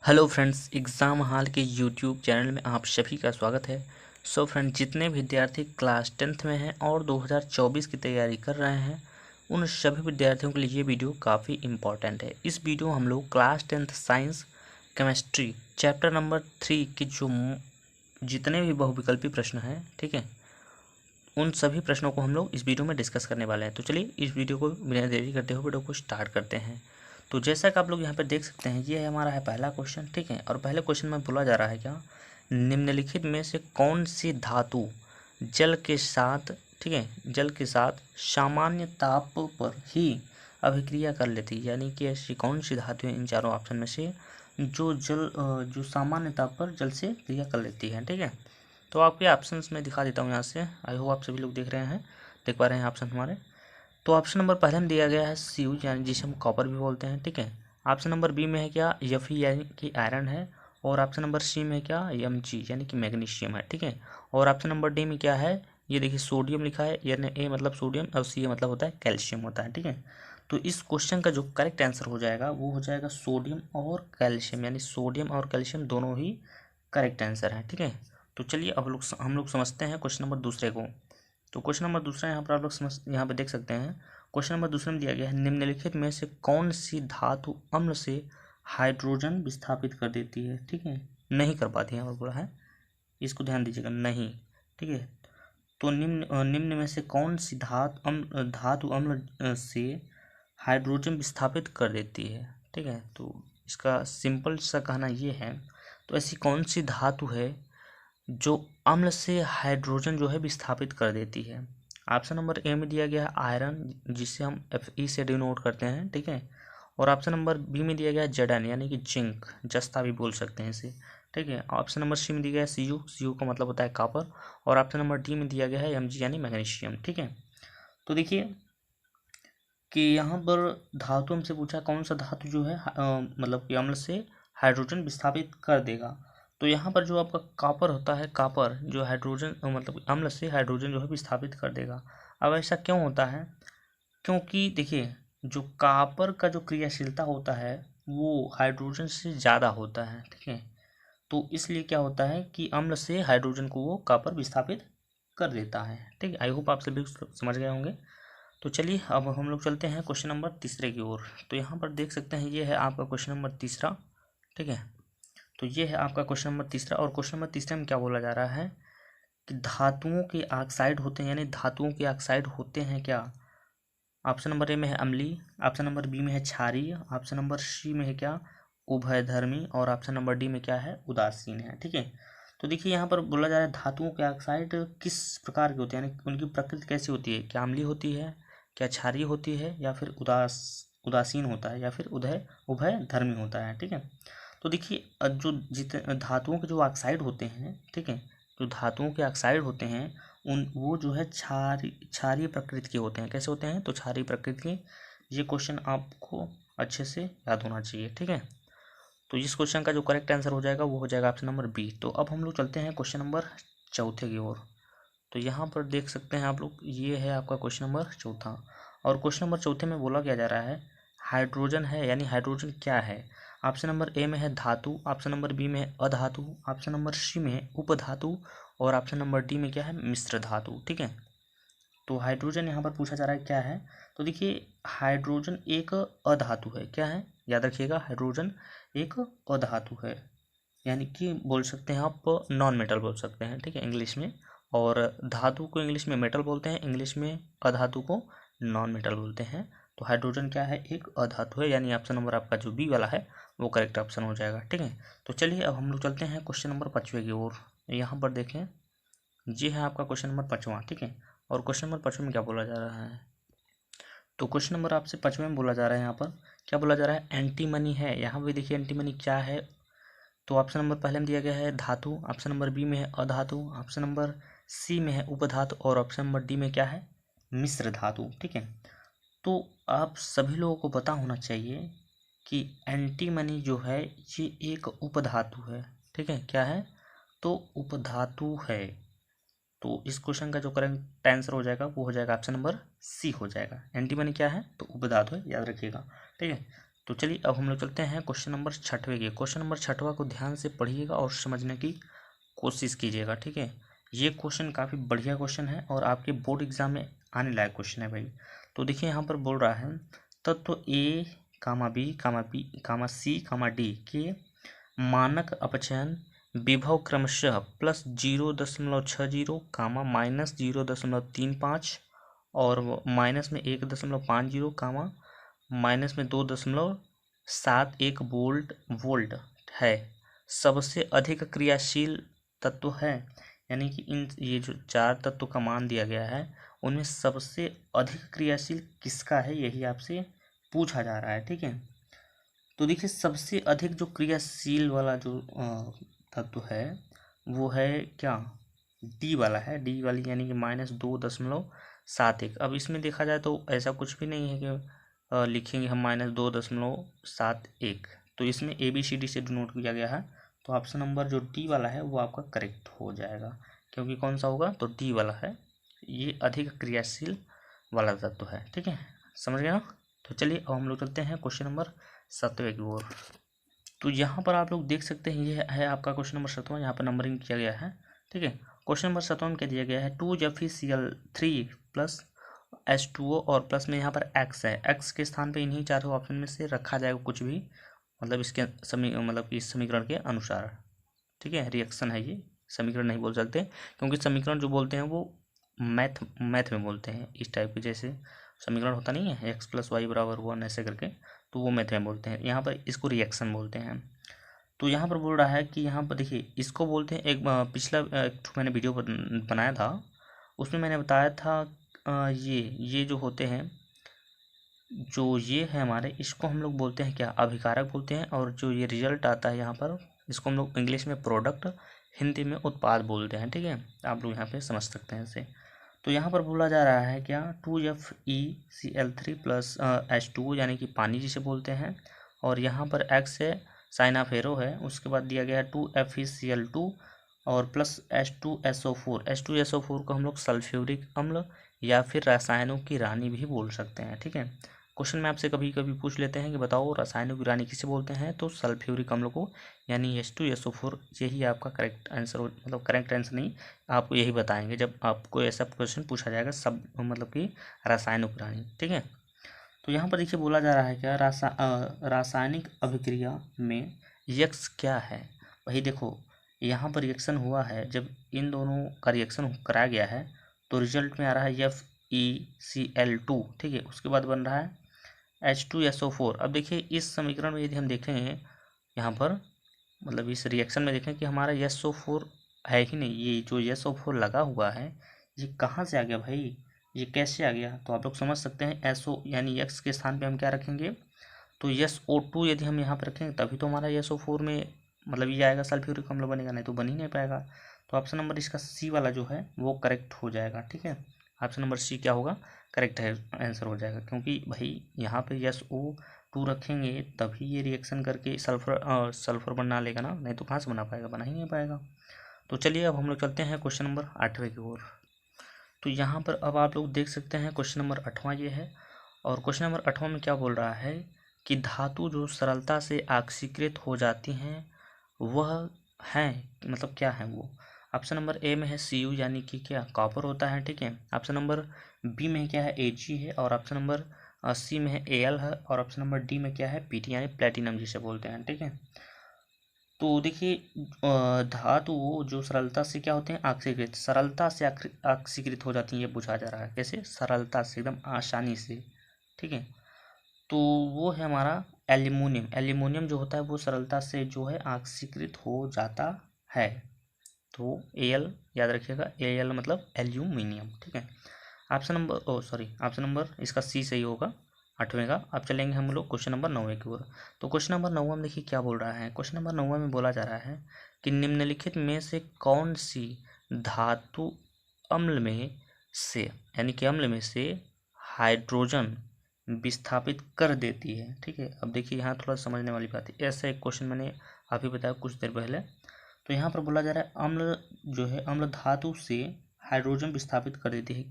Hello friends, exam hall के YouTube channel में आप सभी का स्वागत है। सो फ्रेंड्स, जितने विद्यार्थी क्लास 10th में हैं और 2024 की तैयारी कर रहे हैं, उन सभी विद्यार्थियों के लिए ये वीडियो काफ़ी इम्पॉर्टेंट है। इस वीडियो हम लोग class 10th science chemistry chapter number 3 के जो जितने भी बहुविकल्पी प्रश्न हैं, ठीक है, उन सभी प्रश्नों को हम लोग इस वीडियो में डिस्कस करने वाले हैं। तो चलिए इस वीडियो को बिना देरी करते हुए वीडियो को स्टार्ट करते हैं। तो जैसा कि आप लोग यहाँ पे देख सकते हैं, ये हमारा है पहला क्वेश्चन, ठीक है। और पहले क्वेश्चन में बोला जा रहा है क्या, निम्नलिखित में से कौन सी धातु जल के साथ, ठीक है, जल के साथ सामान्य ताप पर ही अभिक्रिया कर लेती है। यानी कि ऐसी कौन सी धातु है इन चारों ऑप्शन में से जो सामान्य ताप पर जल से क्रिया कर लेती है, ठीक है। तो आपके ऑप्शंस में दिखा देता हूँ यहाँ से। आई होप आप सभी लोग देख रहे हैं, देख पा रहे हैं ऑप्शन हमारे। तो ऑप्शन नंबर पहले में दिया गया है सी यानी जिसे हम कॉपर भी बोलते हैं, ठीक है। ऑप्शन नंबर बी में है क्या, Fe यानी कि आयरन है। और ऑप्शन नंबर सी में क्या, Mg यानी कि मैग्नीशियम है, ठीक है। और ऑप्शन नंबर डी में क्या है, ये देखिए सोडियम लिखा है, यानी ए मतलब सोडियम और सी मतलब होता है कैल्शियम होता है, ठीक है। तो इस क्वेश्चन का जो करेक्ट आंसर हो जाएगा वो हो जाएगा सोडियम और कैल्शियम, यानी सोडियम और कैल्शियम दोनों ही करेक्ट आंसर है, ठीक है। तो चलिए अब हम लोग समझते हैं क्वेश्चन नंबर दूसरे को। तो क्वेश्चन नंबर दूसरा यहाँ पर आप लोग यहाँ पे देख सकते हैं। क्वेश्चन नंबर दूसरे में दिया गया है, निम्नलिखित में से कौन सी धातु अम्ल से हाइड्रोजन विस्थापित कर देती है, ठीक है, नहीं कर पाती है, यहाँ पर बोला है, इसको ध्यान दीजिएगा, नहीं, ठीक है। तो निम्न में से कौन सी धातु अम्ल से हाइड्रोजन विस्थापित कर देती है, ठीक है। तो इसका सिंपल सा कहना ये है, तो ऐसी कौन सी धातु है जो अम्ल से हाइड्रोजन जो है विस्थापित कर देती है। ऑप्शन नंबर ए में दिया गया है आयरन, जिसे हम Fe से डिनोट करते हैं, ठीक है। और ऑप्शन नंबर बी में दिया गया है Zn यानी कि जिंक, जस्ता भी बोल सकते हैं इसे, ठीक है। ऑप्शन नंबर सी में दिया गया है Cu का मतलब होता है कॉपर। और ऑप्शन नंबर डी में दिया गया है Mg यानी मैग्नीशियम, ठीक है। तो देखिए कि यहाँ पर धातु हमसे पूछा कौन सा धातु जो है मतलब कि अम्ल से हाइड्रोजन विस्थापित कर देगा। तो यहाँ पर जो आपका कॉपर होता है, कॉपर जो हाइड्रोजन मतलब अम्ल से हाइड्रोजन जो है विस्थापित कर देगा। अब ऐसा क्यों होता है, क्योंकि देखिए जो कॉपर का जो क्रियाशीलता होता है वो हाइड्रोजन से ज़्यादा होता है, ठीक है। तो इसलिए क्या होता है कि अम्ल से हाइड्रोजन को वो कॉपर विस्थापित कर देता है, ठीक है। आई होप आप सभी समझ गए होंगे। तो चलिए अब हम लोग चलते हैं क्वेश्चन नंबर तीसरे की ओर। तो यहाँ पर देख सकते हैं, ये है आपका क्वेश्चन नंबर तीसरा, ठीक है। तो ये है आपका क्वेश्चन नंबर तीसरा। और क्वेश्चन नंबर तीसरे में क्या बोला जा रहा है कि धातुओं के ऑक्साइड होते हैं, यानी धातुओं के ऑक्साइड होते हैं क्या। ऑप्शन नंबर ए में है अम्लीय, ऑप्शन नंबर बी में है क्षारीय, ऑप्शन नंबर सी में है क्या, उभयधर्मी, और ऑप्शन नंबर डी में क्या है, उदासीन है, ठीक है। तो देखिए यहाँ पर बोला जा रहा है धातुओं के ऑक्साइड किस प्रकार के होते हैं, यानी उनकी प्रकृति कैसी होती है, क्या अम्लीय होती है, क्या क्षारीय होती है, या फिर उदासीन होता है, या फिर उभयधर्मी होता है, ठीक है। तो देखिए जो धातुओं के जो ऑक्साइड होते हैं, ठीक है, जो धातुओं के ऑक्साइड होते हैं उन वो जो है क्षारीय प्रकृति के होते हैं। कैसे होते हैं, तो क्षारीय प्रकृति के। ये क्वेश्चन आपको अच्छे से याद होना चाहिए, ठीक है। तो इस क्वेश्चन का जो करेक्ट आंसर हो जाएगा वो हो जाएगा ऑप्शन नंबर बी। तो अब हम लोग चलते हैं क्वेश्चन नंबर चौथे की ओर। तो यहाँ पर देख सकते हैं आप लोग, ये है आपका क्वेश्चन नंबर चौथा। और क्वेश्चन नंबर चौथे में बोला क्या जा रहा है, हाइड्रोजन है, यानी हाइड्रोजन क्या है। ऑप्शन नंबर ए में है धातु, ऑप्शन नंबर बी में है अधातु, ऑप्शन नंबर सी में है उपधातु, और ऑप्शन नंबर डी में क्या है, मिश्र धातु, ठीक है। तो हाइड्रोजन यहाँ पर पूछा जा रहा है क्या है। तो देखिए हाइड्रोजन एक अधातु है, क्या है, याद रखिएगा, हाइड्रोजन एक अधातु है, यानी कि बोल सकते हैं आप नॉन मेटल बोल सकते हैं, ठीक है, इंग्लिश में। और धातु को इंग्लिश में मेटल बोलते हैं, इंग्लिश में अधातु को नॉन मेटल बोलते हैं। तो हाइड्रोजन क्या है, एक अधातु है, यानी ऑप्शन नंबर आपका जो बी वाला है वो करेक्ट ऑप्शन हो जाएगा, ठीक है। तो चलिए अब हम लोग चलते हैं क्वेश्चन नंबर पाँचवें की ओर। यहाँ पर देखें, ये है आपका क्वेश्चन नंबर पाँचवा, ठीक है। और क्वेश्चन नंबर पाँचवें में क्या बोला जा रहा है, तो क्वेश्चन नंबर आपसे पाँचवें में बोला जा रहा है, यहाँ पर क्या बोला जा रहा है, एंटी मनी है। यहाँ पे देखिए एंटी मनी क्या है। तो ऑप्शन नंबर पहले में दिया गया है धातु, ऑप्शन नंबर बी में है अधातु, ऑप्शन नंबर सी में है उपधातु, और ऑप्शन नंबर डी में क्या है, मिश्र धातु, ठीक है। तो आप सभी लोगों को पता होना चाहिए कि एंटीमनी जो है ये एक उपधातु है, ठीक है, क्या है, तो उपधातु है। तो इस क्वेश्चन का जो करेक्ट आंसर हो जाएगा वो हो जाएगा ऑप्शन नंबर सी हो जाएगा। एंटीमनी क्या है, तो उपधातु है, याद रखिएगा, ठीक है। तो चलिए अब हम लोग चलते हैं क्वेश्चन नंबर 6वें के। क्वेश्चन नंबर 6वां को ध्यान से पढ़िएगा और समझने की कोशिश कीजिएगा, ठीक है। ये क्वेश्चन काफ़ी बढ़िया क्वेश्चन है और आपके बोर्ड एग्जाम में आने लायक क्वेश्चन है भाई। तो देखिए यहाँ पर बोल रहा है तत्व ए कामा बी कामा बी कामा सी कामा डी के मानक अपचयन विभव क्रमशः +0.60 कामा -0.35 और माइनस में 1.50 कामा माइनस में 2.71 वोल्ट है, सबसे अधिक क्रियाशील तत्व है। यानी कि इन ये जो 4 तत्व का मान दिया गया है उनमें सबसे अधिक क्रियाशील किसका है, यही आपसे पूछा जा रहा है, ठीक है। तो देखिए सबसे अधिक जो क्रियाशील वाला जो तत्व है वो है क्या, डी वाला है, डी वाली यानी कि -2.71। अब इसमें देखा जाए तो ऐसा कुछ भी नहीं है कि लिखेंगे हम -2.71, तो इसमें ABCD से डिनोट किया गया है। तो ऑप्शन नंबर जो डी वाला है वो आपका करेक्ट हो जाएगा, क्योंकि कौन सा होगा, तो डी वाला है, ये अधिक क्रियाशील वाला तत्व है, ठीक है, समझ गए ना। तो चलिए अब हम लोग चलते हैं क्वेश्चन नंबर 7वें की ओर। तो यहाँ पर आप लोग देख सकते हैं ये है आपका क्वेश्चन नंबर 7वां, यहाँ पर नंबरिंग किया गया है, ठीक है। क्वेश्चन नंबर 7वां में क्या दिया गया है, 2FeCl3 प्लस H2O और प्लस में यहाँ पर X है, X के स्थान पे इन्हीं चारों ऑप्शन में से रखा जाएगा कुछ भी, मतलब इसके मतलब इस समीकरण के अनुसार, ठीक है। रिएक्शन है ये, समीकरण नहीं बोल सकते, क्योंकि समीकरण जो बोलते हैं वो मैथ में बोलते हैं, इस टाइप के, जैसे समीकरण होता नहीं है x+y=1 ऐसे करके, तो वो मैथ में बोलते हैं। यहाँ पर इसको रिएक्शन बोलते हैं। तो यहाँ पर बोल रहा है कि यहाँ पर देखिए इसको बोलते हैं, एक पिछला मैंने वीडियो बनाया था उसमें मैंने बताया था ये जो होते हैं, जो ये है हमारे, इसको हम लोग बोलते हैं क्या, अभिकारक बोलते हैं। और जो ये रिजल्ट आता है यहाँ पर, इसको हम लोग इंग्लिश में प्रोडक्ट, हिंदी में उत्पाद बोलते हैं, ठीक है। आप लोग यहाँ पे समझ सकते हैं इसे। तो यहाँ पर बोला जा रहा है क्या, 2FeCl3 प्लस H2O यानी कि पानी जिसे बोलते हैं, और यहाँ पर X है, साइन ऑफ एरो है, उसके बाद दिया गया है 2FeCl2 और प्लस H2SO4 को हम लोग सल्फ्यूरिक अम्ल या फिर रसायनों की रानी भी बोल सकते हैं, ठीक है। क्वेश्चन में आपसे कभी कभी पूछ लेते हैं कि बताओ रसायनों की रानी किसे बोलते हैं, तो सल्फ्यूरिक अम्ल को, यानी H2SO4, यही आपका करेक्ट आंसर, मतलब करेक्ट आंसर नहीं, आपको यही बताएंगे जब आपको ऐसा क्वेश्चन पूछा जाएगा, सब मतलब कि रसायनों की रानी, ठीक है। तो यहाँ पर देखिए बोला जा रहा है क्या, रासायनिक अभिक्रिया में यक्स क्या है। वही देखो यहाँ पर रिएक्शन हुआ है, जब इन दोनों का रिएक्शन कराया गया है तो रिजल्ट में आ रहा है FeCl2, ठीक है। उसके बाद बन रहा है H2SO4। अब देखिए इस समीकरण में यदि हम देखें यहाँ पर, मतलब इस रिएक्शन में देखें कि हमारा SO4 है ही नहीं, ये जो SO4 लगा हुआ है ये कहाँ से आ गया भाई, ये कैसे आ गया। तो आप लोग समझ सकते हैं SO यानी X के स्थान पे हम क्या रखेंगे, तो SO2 यदि हम यहाँ पर रखेंगे तभी तो हमारा SO4 में मतलब ये आएगा, सल्फ्यूरिक अम्ल बनेगा, नहीं तो बन ही नहीं पाएगा। तो ऑप्शन नंबर इसका सी वाला जो है वो करेक्ट हो जाएगा, ठीक है। ऑप्शन नंबर सी क्या होगा, करेक्ट है, आंसर हो जाएगा, क्योंकि भाई यहाँ पे SO2 रखेंगे तभी ये रिएक्शन करके सल्फर बना लेगा ना, नहीं तो कहाँ से बना पाएगा, बना ही नहीं पाएगा। तो चलिए अब हम लोग चलते हैं क्वेश्चन नंबर 8वें की ओर। तो यहाँ पर अब आप लोग देख सकते हैं क्वेश्चन नंबर 8वां ये है, और क्वेश्चन नंबर 8वां में क्या बोल रहा है कि धातु जो सरलता से ऑक्सीकृत हो जाती हैं वह हैं, मतलब क्या है वो। ऑप्शन नंबर ए में है Cu यानी कि क्या, कॉपर होता है, ठीक है। ऑप्शन नंबर बी में क्या है, Ag है, और ऑप्शन नंबर सी में है Al है, और ऑप्शन नंबर डी में क्या है, Pt यानी प्लेटिनम जिसे बोलते हैं, ठीक है। तो देखिए धातु जो सरलता से क्या होते हैं, ऑक्सीकृत, सरलता से ऑक्सीकृत हो जाती हैं, ये पूछा जा रहा है कैसे, सरलता से, एकदम आसानी से, ठीक है। तो वो है हमारा एल्यूमिनियम, एल्यूमिनियम जो होता है वो सरलता से जो है ऑक्सीकृत हो जाता है। तो Al याद रखिएगा, Al मतलब एल्यूमिनियम, ठीक है। ऑप्शन नंबर ऑप्शन नंबर इसका सी सही होगा 8वें का। अब चलेंगे हम लोग क्वेश्चन नंबर 9वें की ओर। तो क्वेश्चन नंबर 9वां में देखिए क्या बोल रहा है, क्वेश्चन नंबर 9वां में बोला जा रहा है कि निम्नलिखित में से कौन सी धातु अम्ल में से, यानी कि अम्ल में से हाइड्रोजन विस्थापित कर देती है, ठीक है। अब देखिए यहाँ थोड़ा समझने वाली बात है, ऐसा एक क्वेश्चन मैंने अभी बताया कुछ देर पहले। तो यहाँ पर बोला जा रहा है अम्ल जो है, अम्ल धातु से हाइड्रोजन विस्थापित कर देती है,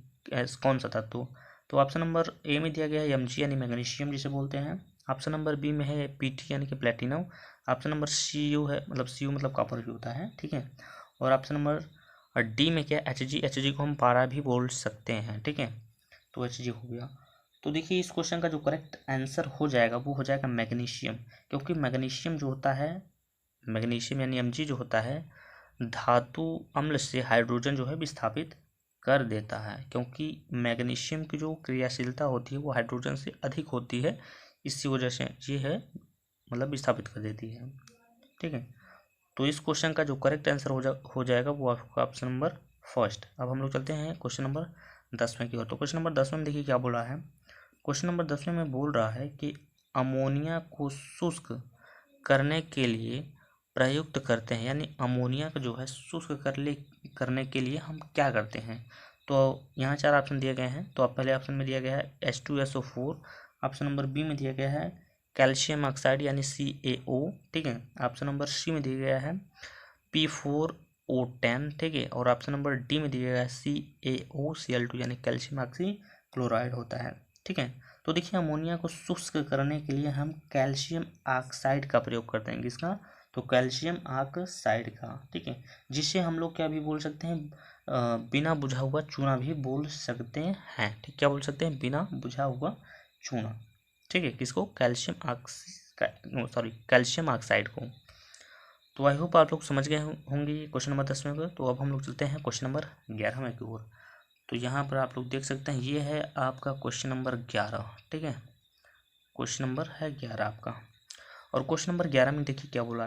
कौन सा धातु। तो ऑप्शन नंबर ए में दिया गया है Mg यानी मैग्नीशियम जिसे बोलते हैं, ऑप्शन नंबर बी में है Pt यानी कि प्लेटिनम। ऑप्शन नंबर Cu है, मतलब Cu मतलब कॉपर भी होता है, ठीक है। और ऑप्शन नंबर डी में क्या है Hg। Hg को हम पारा भी बोल सकते हैं, ठीक है, तो Hg हो गया। तो देखिए इस क्वेश्चन का जो करेक्ट आंसर हो जाएगा वो हो जाएगा मैग्नीशियम, क्योंकि मैग्नीशियम जो होता है, मैग्नीशियम यानी Mg जो होता है, धातु अम्ल से हाइड्रोजन जो है विस्थापित कर देता है, क्योंकि मैग्नीशियम की जो क्रियाशीलता होती है वो हाइड्रोजन से अधिक होती है, इसी वजह से ये है मतलब विस्थापित कर देती है, ठीक है। तो इस क्वेश्चन का जो करेक्ट आंसर हो जाएगा वो आपका ऑप्शन नंबर फर्स्ट। अब हम लोग चलते हैं क्वेश्चन नंबर 10वें की ओर। तो क्वेश्चन नंबर 10वें में देखिए क्या बोल रहा है। क्वेश्चन नंबर 10वें में बोल रहा है कि अमोनिया को शुष्क करने के लिए प्रयुक्त करते हैं, यानी अमोनिया को जो है शुष्क करने के लिए हम क्या करते हैं। तो यहाँ 4 ऑप्शन दिए गए हैं। तो आप पहले ऑप्शन में दिया गया है H2SO4। ऑप्शन नंबर बी में दिया गया है कैल्शियम ऑक्साइड यानी CaO, ठीक है। ऑप्शन नंबर सी में दिया गया है P4O10, ठीक है। और ऑप्शन नंबर डी में दिया गया है CaOCl2 यानी कैल्शियम ऑक्सी क्लोराइड होता है, ठीक है। तो देखिए अमोनिया को शुष्क करने के लिए हम कैल्शियम ऑक्साइड का प्रयोग करते हैं, किसका, तो कैल्शियम ऑक्साइड का, ठीक है। जिससे हम लोग क्या भी बोल सकते हैं, बिना बुझा हुआ चूना भी बोल सकते हैं, ठीक, क्या बोल सकते हैं, बिना बुझा हुआ चूना, ठीक है, किसको, कैल्शियम ऑक्साइड को। तो आई होप आप लोग समझ गए होंगे ये क्वेश्चन नंबर 10वें को। तो अब हम लोग चलते हैं क्वेश्चन नंबर 11वें की ओर। तो यहाँ पर आप लोग देख सकते हैं ये है आपका क्वेश्चन नंबर 11, ठीक है, क्वेश्चन नंबर है 11 आपका। और क्वेश्चन नंबर 11 में देखिए क्या बोला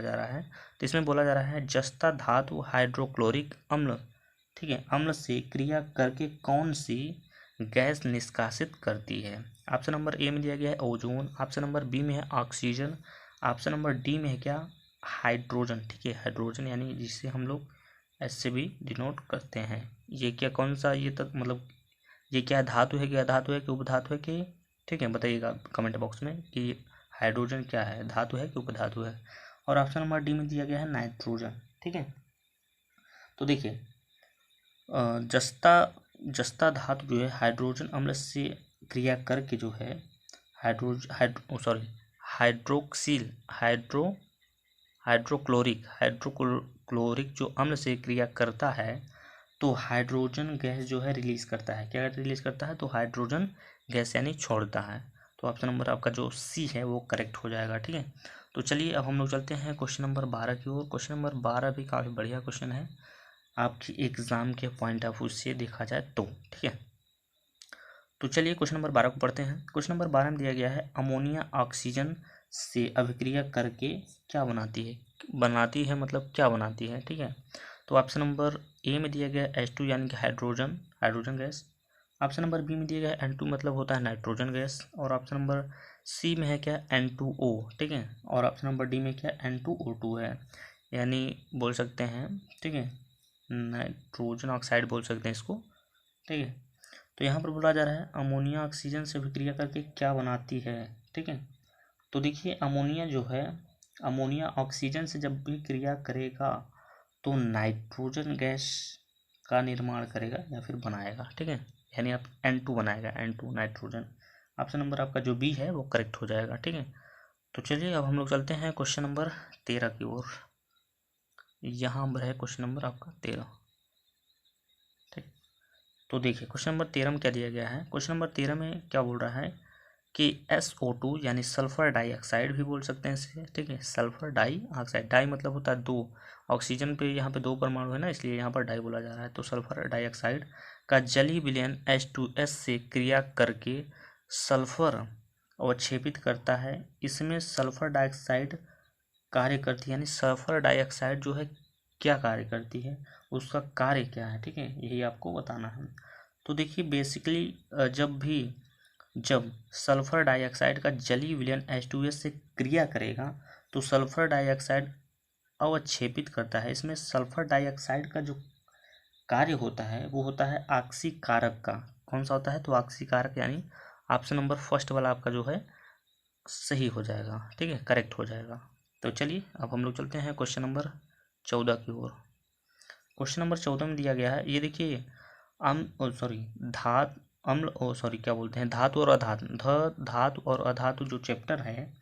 जा रहा है। तो इसमें बोला जा रहा है जस्ता धातु हाइड्रोक्लोरिक अम्ल, ठीक है, अम्ल से क्रिया करके कौन सी गैस निष्कासित करती है। ऑप्शन नंबर ए में दिया गया है ओजोन। ऑप्शन नंबर बी में है ऑक्सीजन। ऑप्शन नंबर डी में है क्या, हाइड्रोजन, ठीक है, हाइड्रोजन यानी जिसे हम लोग ऐसे भी डिनोट करते हैं। ये क्या, कौन सा, ये तक मतलब ये क्या धातु है, क्या धातु है कि उपधातु है कि, ठीक है, बताइएगा कमेंट बॉक्स में कि हाइड्रोजन क्या है, धातु है कि उपधातु है। और ऑप्शन नंबर डी में दिया गया है नाइट्रोजन, ठीक है। तो देखिए जस्ता धातु जो है हाइड्रोजन अम्ल से क्रिया करके जो है हाइड्रोक्लोरिक जो अम्ल से क्रिया करता है तो हाइड्रोजन गैस जो है रिलीज करता है। क्या रिलीज करता है, तो हाइड्रोजन गैस यानी छोड़ता है। तो ऑप्शन नंबर आपका जो सी है वो करेक्ट हो जाएगा, ठीक है। तो चलिए अब हम लोग चलते हैं क्वेश्चन नंबर 12 की ओर। क्वेश्चन नंबर 12 भी काफ़ी बढ़िया क्वेश्चन है आपकी एग्जाम के पॉइंट ऑफ व्यू से देखा जाए तो, ठीक है। तो चलिए क्वेश्चन नंबर 12 को पढ़ते हैं। क्वेश्चन नंबर 12 में दिया गया है अमोनिया ऑक्सीजन से अभिक्रिया करके क्या बनाती है मतलब क्या बनाती है, ठीक है। तो ऑप्शन नंबर ए में दिया गया है H2 यानी कि hydrogen gas. Option number B में दिया गया है N2 मतलब होता है नाइट्रोजन गैस। और ऑप्शन नंबर सी में है क्या, N2O, ठीक है। और ऑप्शन नंबर डी में क्या, N2O2 है, यानी बोल सकते हैं, ठीक है, नाइट्रोजन ऑक्साइड बोल सकते हैं इसको, ठीक है। तो यहाँ पर बोला जा रहा है अमोनिया ऑक्सीजन से अभिक्रिया करके क्या बनाती है, ठीक है। तो देखिए अमोनिया जो है, अमोनिया ऑक्सीजन से जब भी क्रिया करेगा तो नाइट्रोजन गैस का निर्माण करेगा या फिर बनाएगा, ठीक है, यानी आप N2 बनाएगा, N2 नाइट्रोजन। ऑप्शन नंबर आपका जो बी है वो करेक्ट हो जाएगा, ठीक है। तो चलिए अब हम लोग चलते हैं क्वेश्चन नंबर 13 की ओर। यहाँ पर है क्वेश्चन नंबर आपका 13, ठीक। तो देखिए क्वेश्चन नंबर 13 में क्या दिया गया है। क्वेश्चन नंबर 13 में क्या बोल रहा है कि SO2 यानी सल्फर डाइऑक्साइड भी बोल सकते हैं इसे, ठीक है, सल्फर डाइऑक्साइड, डाई मतलब होता है दो, ऑक्सीजन पे यहाँ पे दो परमाणु है ना, इसलिए यहाँ पर डाई बोला जा रहा है। तो सल्फर डाइऑक्साइड का जलीय विलयन H2S से क्रिया करके सल्फर अवक्षेपित करता है। इसमें सल्फर डाइऑक्साइड कार्य करती है, यानी सल्फर डाइऑक्साइड जो है क्या कार्य करती है, उसका कार्य क्या है, ठीक है, यही आपको बताना है। तो देखिए बेसिकली जब सल्फर डाइऑक्साइड का जलीय विलयन H2S से क्रिया करेगा तो सल्फर डाइऑक्साइड अवक्षेपित करता है। इसमें सल्फर डाइऑक्साइड का जो कार्य होता है वो होता है ऑक्सीकारक का। कौन सा होता है, तो ऑक्सीकारक, यानी ऑप्शन नंबर फर्स्ट वाला आपका जो है सही हो जाएगा, ठीक है, करेक्ट हो जाएगा। तो चलिए अब हम लोग चलते हैं क्वेश्चन नंबर 14 की ओर। क्वेश्चन नंबर 14 में दिया गया है, ये देखिए अम्ल ओ सॉरी क्या बोलते हैं, धातु और अधातु, धातु और अधातु जो चैप्टर है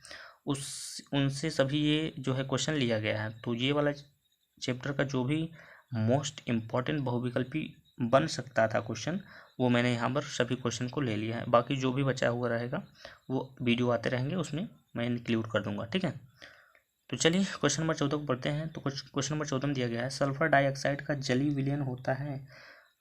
उस उनसे सभी ये जो है क्वेश्चन लिया गया है। तो ये वाला चैप्टर का जो भी मोस्ट इम्पॉर्टेंट बहुविकल्पी बन सकता था क्वेश्चन, वो मैंने यहाँ पर सभी क्वेश्चन को ले लिया है। बाकी जो भी बचा हुआ रहेगा वो वीडियो आते रहेंगे, उसमें मैं इंक्लूड कर दूंगा, ठीक है। तो चलिए क्वेश्चन नंबर 14 को पढ़ते हैं। तो कुछ क्वेश्चन नंबर 14 में दिया गया है सल्फर डाइऑक्साइड का जलीय विलयन होता है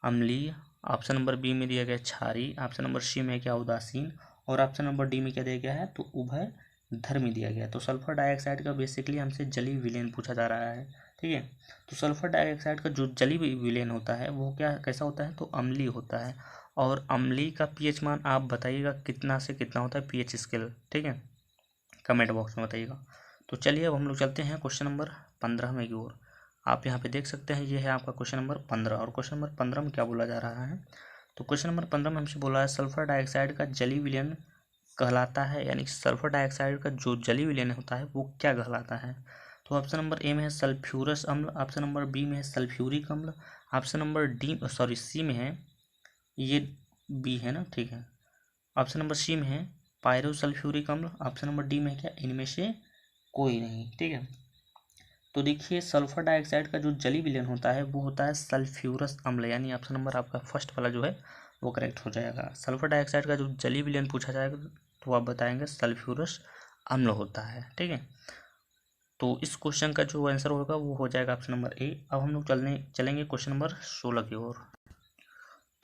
अम्लीय, ऑप्शन नंबर बी में दिया गया क्षारीय, ऑप्शन नंबर सी में क्या उदासीन, और ऑप्शन नंबर डी में क्या दिया गया है तो उभय धर्मी दिया गया है। तो सल्फर डाइऑक्साइड का बेसिकली हमसे जलीय विलयन पूछा जा रहा है, ठीक है। तो सल्फर डाइऑक्साइड का जो जलीय विलयन होता है वो क्या कैसा होता है तो अम्लीय होता है। और अम्लीय का पीएच मान आप बताइएगा कितना से कितना होता है पीएच स्केल, ठीक है, कमेंट बॉक्स में बताइएगा। तो चलिए अब हम लोग चलते हैं क्वेश्चन नंबर 15 में की ओर। आप यहाँ पे देख सकते हैं ये है आपका क्वेश्चन नंबर 15। और क्वेश्चन नंबर 15 में क्या बोला जा रहा है तो क्वेश्चन नंबर 15 में हमसे बोला है सल्फर डाइऑक्साइड का जलीय विलयन कहलाता है, यानी सल्फर डाइऑक्साइड का जो जलीय विलयन होता है वो क्या कहलाता है। तो ऑप्शन नंबर ए में है सल्फ्यूरस अम्ल, ऑप्शन नंबर बी में है सल्फ्यूरिक अम्ल, option number D sorry C में है, ये बी है ना, ठीक है, ऑप्शन नंबर सी में है पायरोसल्फ्यूरिक अम्ल, ऑप्शन नंबर डी में है क्या इनमें से कोई नहीं, ठीक है। तो देखिए सल्फर डाइऑक्साइड का जो जलीय विलयन होता है वो होता है सल्फ्यूरस अम्ल, यानी ऑप्शन नंबर आपका फर्स्ट वाला जो है वो करेक्ट हो जाएगा। सल्फर डाइऑक्साइड का जो जलीय विलयन पूछा जाएगा तो आप बताएंगे सल्फ्यूरस अम्ल होता है, ठीक है। तो इस क्वेश्चन का जो आंसर होगा वो हो जाएगा ऑप्शन नंबर ए। अब हम लोग चलेंगे क्वेश्चन नंबर 16 की ओर।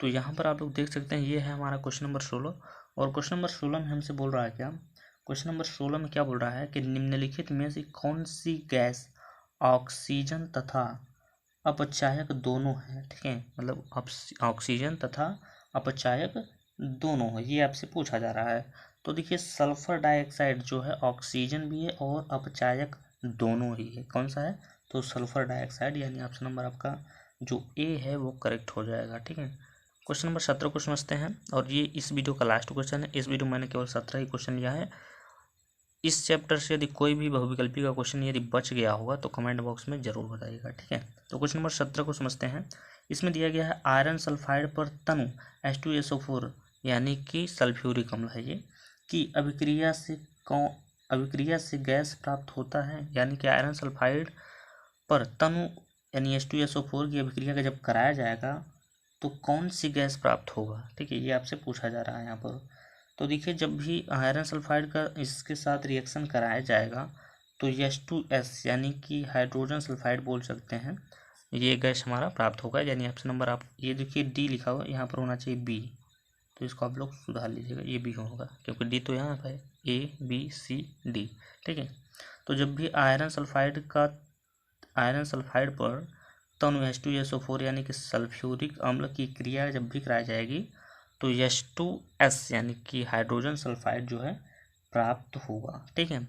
तो यहाँ पर आप लोग देख सकते हैं ये है हमारा क्वेश्चन नंबर 16। और क्वेश्चन नंबर 16 में हमसे बोल रहा है क्या, क्वेश्चन नंबर 16 में क्या बोल रहा है कि निम्नलिखित में से कौन सी गैस ऑक्सीजन तथा अपचायक दोनों है, ठीक है, मतलब ऑक्सीजन तथा अपचायक दोनों है, ये आपसे पूछा जा रहा है। तो देखिए सल्फर डाइऑक्साइड जो है ऑक्सीजन भी है और अपचायक दोनों ही है, कौन सा है तो सल्फर डाइऑक्साइड, यानी ऑप्शन नंबर आपका जो ए है वो करेक्ट हो जाएगा, ठीक है। क्वेश्चन नंबर 17 को समझते हैं, और ये इस वीडियो का लास्ट क्वेश्चन है। इस वीडियो में मैंने केवल 17 ही क्वेश्चन लिया है। इस चैप्टर से यदि कोई भी बहुविकल्पी का क्वेश्चन यदि बच गया होगा तो कमेंट बॉक्स में जरूर बताइएगा, ठीक है। तो क्वेश्चन नंबर 17 को समझते हैं। इसमें दिया गया है आयरन सल्फाइड पर तनु H2SO4 यानी कि सल्फ्यूरिक अम्ल है ये, कि अभिक्रिया से गैस प्राप्त होता है, यानी कि आयरन सल्फाइड पर तनु यानी H2SO4 की अभिक्रिया का जब कराया जाएगा तो कौन सी गैस प्राप्त होगा, ठीक है, ये आपसे पूछा जा रहा है यहाँ पर। तो देखिए जब भी आयरन सल्फाइड का इसके साथ रिएक्शन कराया जाएगा तो H2S यानी कि हाइड्रोजन सल्फाइड बोल सकते हैं, ये गैस हमारा प्राप्त होगा, यानी ऑप्शन नंबर आप ये देखिए डी लिखा हुआ यहाँ पर होना चाहिए बी, तो इसको आप लोग सुधार लीजिएगा, ये बी होगा क्योंकि डी तो यहाँ पर है, ABCD, ठीक है। तो जब भी आयरन सल्फाइड पर तनु H2SO4 यानी कि सल्फ्यूरिक अम्ल की क्रिया जब भी कराई जाएगी तो H2S यानी कि हाइड्रोजन सल्फाइड जो है प्राप्त होगा, ठीक है।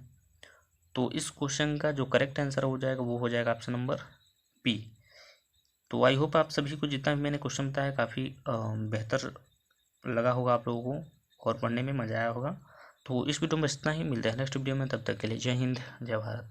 तो इस क्वेश्चन का जो करेक्ट आंसर हो जाएगा वो हो जाएगा ऑप्शन नंबर बी। तो आई होप आप सभी को जितना भी मैंने क्वेश्चन बताया काफ़ी बेहतर लगा होगा आप लोगों को और पढ़ने में मज़ा आया होगा। तो इस वीडियो में इतना ही, मिलते हैं नेक्स्ट वीडियो में, तब तक के लिए जय हिंद जय भारत।